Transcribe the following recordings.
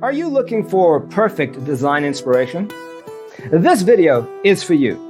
Are you looking for perfect design inspiration? This video is for you.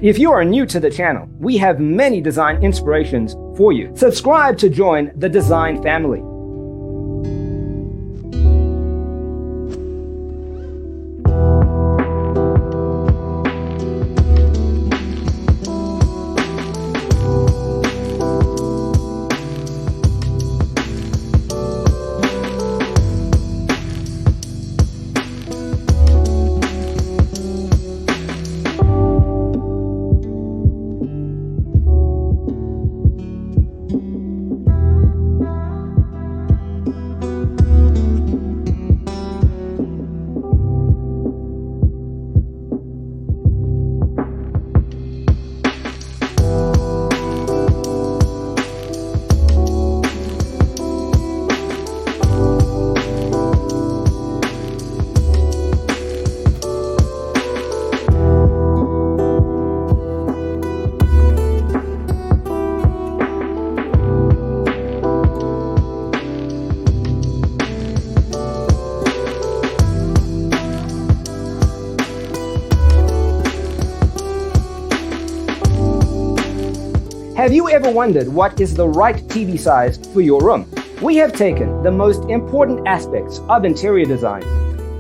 If you are new to the channel, we have many design inspirations for you. Subscribe to join the design family. Have you ever wondered what is the right TV size for your room? We have taken the most important aspects of interior design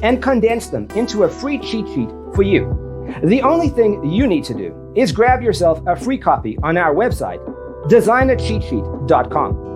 and condensed them into a free cheat sheet for you. The only thing you need to do is grab yourself a free copy on our website, designercheatsheet.com.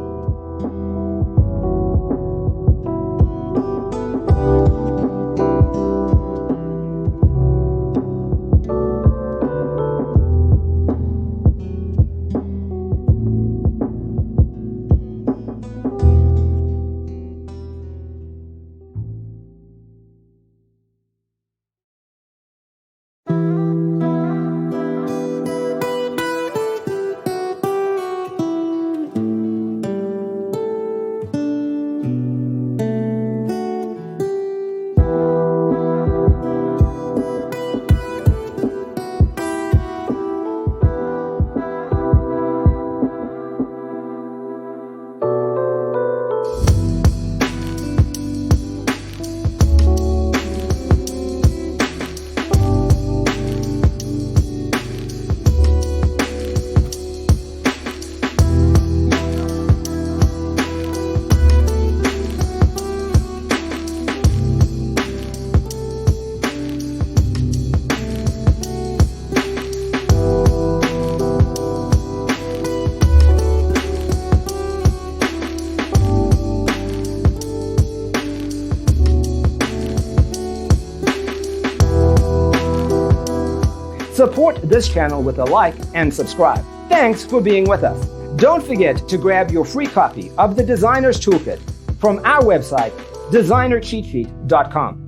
Support this channel with a like and subscribe. Thanks for being with us. Don't forget to grab your free copy of the Designer's Toolkit from our website, designercheatsheet.com.